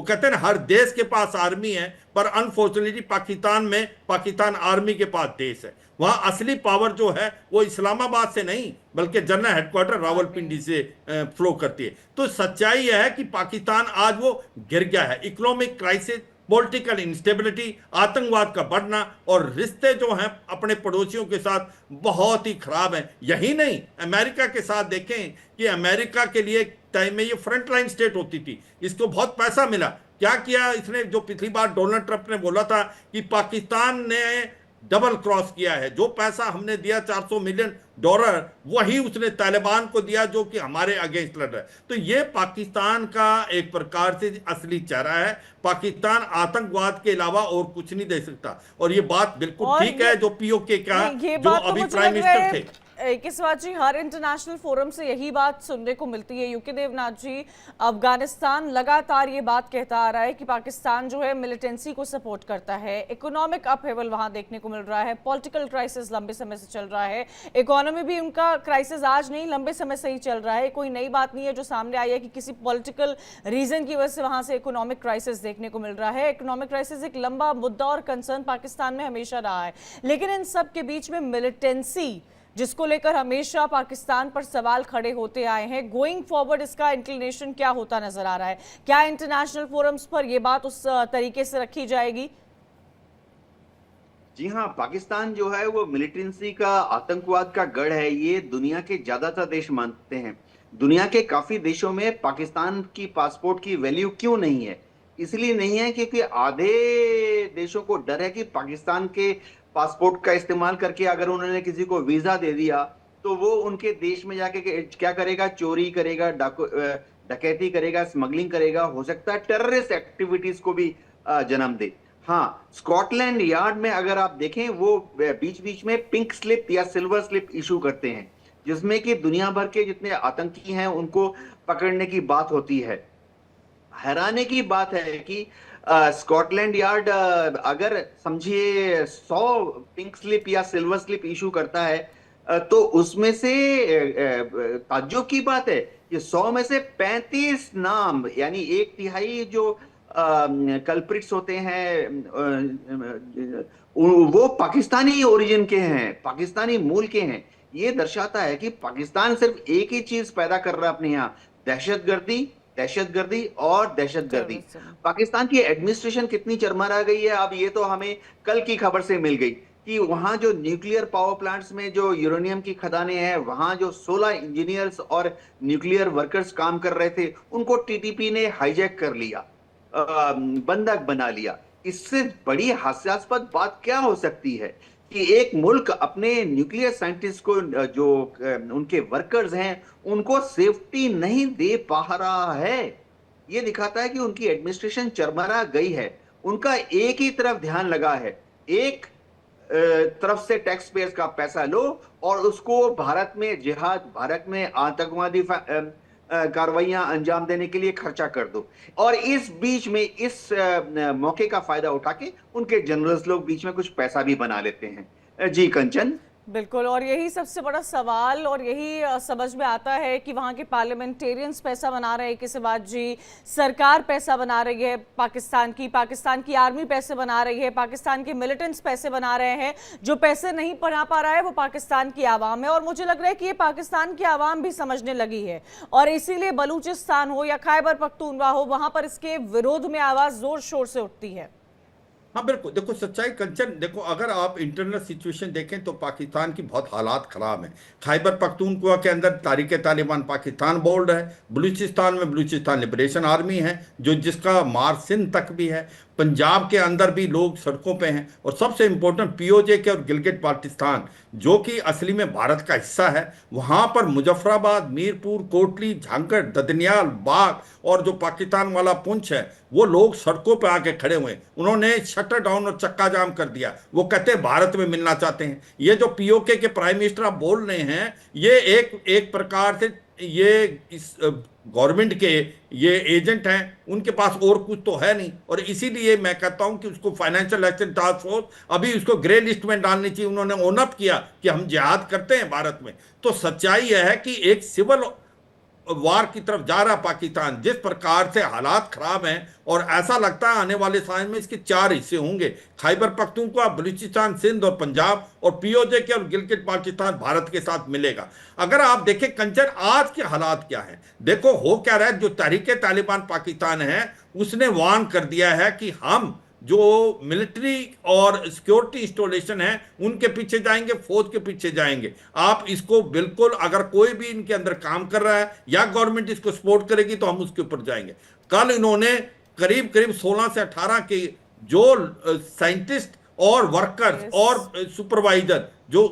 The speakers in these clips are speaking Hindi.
वो कहते हैं ना, हर देश के पास आर्मी है, पर अनफॉर्चुनेटली पाकिस्तान में पाकिस्तान आर्मी के पास देश है। वहां असली पावर जो है वो इस्लामाबाद से नहीं, बल्कि जनरल हेडक्वार्टर वाकई। रावलपिंडी से फ्लो करती है। तो सच्चाई यह है कि पाकिस्तान आज वो गिर गया है। इकोनॉमिक क्राइसिस, पॉलिटिकल इंस्टेबिलिटी, आतंकवाद का बढ़ना, और रिश्ते जो हैं अपने पड़ोसियों के साथ बहुत ही खराब हैं। यही नहीं, अमेरिका के साथ देखें कि अमेरिका के लिए टाइम में ये फ्रंट लाइन स्टेट होती थी, इसको बहुत पैसा मिला। क्या किया इसने? जो पिछली बार डोनाल्ड ट्रंप ने बोला था कि पाकिस्तान ने डबल क्रॉस किया है, जो पैसा हमने दिया $400 मिलियन, वही उसने तालिबान को दिया जो कि हमारे अगेंस्ट लड़ रहा है। तो ये पाकिस्तान का एक प्रकार से असली चेहरा है। पाकिस्तान आतंकवाद के अलावा और कुछ नहीं दे सकता। और ये बात बिल्कुल और ठीक है जो पीओके का, नहीं, ये जो बात तो अभी मुझे प्राइम लग रहा मिनिस्टर है थे। किस्वात जी, हर इंटरनेशनल फोरम से यही बात सुनने को मिलती है। यूके देवनाथ जी, अफगानिस्तान लगातार ये बात कहता आ रहा है कि पाकिस्तान जो है मिलिटेंसी को सपोर्ट करता है। इकोनॉमिक अपहेवल वहां देखने को मिल रहा है, पॉलिटिकल क्राइसिस लंबे समय से चल रहा है। इकोनॉमी भी उनका क्राइसिस आज नहीं, लंबे समय से ही चल रहा है। कोई नई बात नहीं है जो सामने आई है कि किसी पॉलिटिकल रीजन की वजह से वहां से इकोनॉमिक क्राइसिस देखने को मिल रहा है। इकोनॉमिक क्राइसिस एक लंबा मुद्दा और कंसर्न पाकिस्तान में हमेशा रहा है, लेकिन इन सब के बीच में मिलिटेंसी, जिसको लेकर हमेशा पाकिस्तान पर सवाल खड़े होते आए हैं, गोइंग फॉरवर्ड इसका इंक्लिनेशन क्या होता नजर आ रहा है? क्या इंटरनेशनल फोरम्स पर यह बात उस तरीके से रखी जाएगी? जी हाँ, पाकिस्तान जो है वो मिलिटेंसी का, आतंकवाद का गढ़ है, ये दुनिया के ज्यादातर देश मानते हैं। दुनिया के काफी देशों में पाकिस्तान की पासपोर्ट की वैल्यू क्यों नहीं है? इसलिए नहीं है क्योंकि आधे देशों को डर है कि पाकिस्तान के पासपोर्ट का इस्तेमाल करके अगर उन्होंने किसी को वीजा दे दिया तो वो उनके देश में जाके क्या करेगा? चोरी करेगा, डकैती करेगा, स्मगलिंग करेगा, हो सकता है टेररिस्ट एक्टिविटीज को भी जन्म दे। हाँ, स्कॉटलैंड यार्ड में अगर आप देखें, वो बीच बीच में पिंक स्लिप या सिल्वर स्लिप इशू करते हैं, जिसमें कि दुनिया भर के जितने आतंकी हैं उनको पकड़ने की बात होती है। हैरानी की बात है कि स्कॉटलैंड यार्ड अगर समझिए 100 पिंक स्लिप या सिल्वर स्लिप इशू करता है, तो उसमें से ताज्जुब की बात है कि 100 में से 35 नाम, यानी एक तिहाई जो कल्प्रिट्स होते हैं वो पाकिस्तानी ओरिजिन के हैं, पाकिस्तानी मूल के हैं। ये दर्शाता है कि पाकिस्तान सिर्फ एक ही चीज पैदा कर रहा है अपने यहाँ, दहशतगर्दी, दहशतगर्दी और दहशतगर्दी। टेररिज्म। पाकिस्तान की एडमिनिस्ट्रेशन कितनी चरमरा गई है अब ये तो हमें कल की खबर से मिल गई कि वहां जो न्यूक्लियर पावर प्लांट्स में जो यूरेनियम की खदानें हैं, वहां जो 16 इंजीनियर्स और न्यूक्लियर वर्कर्स काम कर रहे थे उनको टीटीपी ने हाईजैक कर लिया, बंधक बना लिया। इससे बड़ी हास्यास्पद बात क्या हो सकती है कि एक मुल्क अपने न्यूक्लियर साइंटिस्ट को, जो उनके वर्कर्स हैं, उनको सेफ्टी नहीं दे पा रहा है। ये दिखाता है कि उनकी एडमिनिस्ट्रेशन चरमरा गई है। उनका एक ही तरफ ध्यान लगा है, एक तरफ से टैक्स पेयर्स का पैसा लो और उसको भारत में जिहाद, भारत में आतंकवादी कार्रवाइयां अंजाम देने के लिए खर्चा कर दो। और इस बीच में इस मौके का फायदा उठा के उनके जनरल्स लोग बीच में कुछ पैसा भी बना लेते हैं। जी कंचन। बिल्कुल, और यही सबसे बड़ा सवाल, और यही समझ में आता है कि वहाँ के पार्लियामेंटेरियंस पैसा बना रहे हैं कि शिवाज जी, सरकार पैसा बना रही है पाकिस्तान की आर्मी पैसे बना रही है, पाकिस्तान के मिलिटेंट्स पैसे बना रहे हैं। जो पैसे नहीं बना पा रहा है वो पाकिस्तान की आवाम है, और मुझे लग रहा है कि ये पाकिस्तान की आवाम भी समझने लगी है, और इसीलिए बलूचिस्तान हो या खैबर पख्तूनवा हो, वहां पर इसके विरोध में आवाज जोर शोर से उठती है। हाँ बिल्कुल, देखो सच्चाई कंचन, देखो अगर आप इंटरनल सिचुएशन देखें तो पाकिस्तान की बहुत हालात खराब हैं। खैबर पख्तूनख्वा के अंदर तारीक तालिबान पाकिस्तान बोल रहा है, बलूचिस्तान में बलूचिस्तान लिबरेशन आर्मी है जो जिसका मार सिंध तक भी है, पंजाब के अंदर भी लोग सड़कों पे हैं, और सबसे इंपॉर्टेंट पीओजे के और गिलगित बाल्टिस्तान जो कि असली में भारत का हिस्सा है, वहाँ पर मुजफ्फराबाद, मीरपुर, कोटली, झांगड़, ददनियाल, बाग और जो पाकिस्तान वाला पुंछ है, वो लोग सड़कों पे आके खड़े हुए। उन्होंने शटर डाउन और चक्का जाम कर दिया। वो कहते हैं भारत में मिलना चाहते हैं। ये जो पीओके के प्राइम मिनिस्टर आप बोल रहे हैं, ये एक प्रकार से ये इस गवर्नमेंट के ये एजेंट हैं, उनके पास और कुछ तो है नहीं। और इसीलिए मैं कहता हूं कि उसको फाइनेंशियल एक्शन टास्क फोर्स अभी उसको ग्रे लिस्ट में डालनी चाहिए। उन्होंने ओन अप किया कि हम जिहाद करते हैं भारत में। तो सच्चाई यह है कि एक सिविल वार की तरफ जा रहा है पाकिस्तान, जिस प्रकार से हालात खराब हैं, और ऐसा लगता है आने वाले समय में इसके 4 हिस्से होंगे, खैबर पख्तूनख्वा, बलूचिस्तान, सिंध और पंजाब, और पीओजे के और गिलगित पाकिस्तान भारत के साथ मिलेगा। अगर आप देखें कंचन आज के हालात क्या है, देखो हो क्या रहा है, जो तहरीके तालिबान पाकिस्तान है उसने वार्न कर दिया है कि हम जो मिलिट्री और सिक्योरिटी इंस्टॉलेशन है उनके पीछे जाएंगे, फौज के पीछे जाएंगे। आप इसको बिल्कुल, अगर कोई भी इनके अंदर काम कर रहा है या गवर्नमेंट इसको सपोर्ट करेगी तो हम उसके ऊपर जाएंगे। कल इन्होंने करीब करीब 16 से 18 के जो साइंटिस्ट और वर्कर्स और सुपरवाइजर जो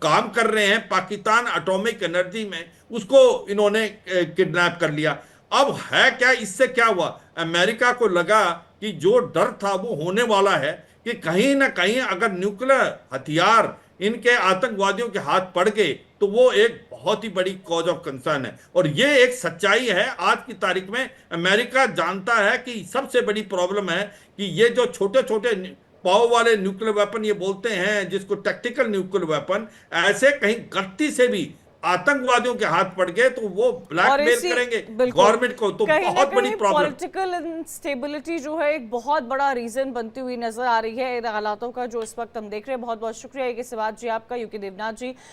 काम कर रहे हैं पाकिस्तान एटॉमिक एनर्जी में, उसको इन्होंने किडनैप कर लिया। अब है क्या, इससे क्या हुआ, अमेरिका को लगा कि जो डर था वो होने वाला है कि कहीं ना कहीं अगर न्यूक्लियर हथियार इनके आतंकवादियों के हाथ पड़ गए तो वो एक बहुत ही बड़ी कॉज ऑफ कंसर्न है। और ये एक सच्चाई है आज की तारीख में। अमेरिका जानता है कि सबसे बड़ी प्रॉब्लम है कि ये जो छोटे छोटे पाव वाले न्यूक्लियर वेपन ये बोलते हैं, जिसको टैक्टिकल न्यूक्लियर वेपन, ऐसे कहीं गलती से भी आतंकवादियों के हाथ पड़ गए तो वो ब्लैकमेल करेंगे गवर्नमेंट को, तो बहुत बड़ी प्रॉब्लम। पॉलिटिकल इंस्टेबिलिटी जो है एक बहुत बड़ा रीजन बनती हुई नजर आ रही है इन हालातों का जो इस वक्त हम देख रहे हैं। बहुत बहुत शुक्रिया ये सवाल जी आपका, यूके देवनाथ जी।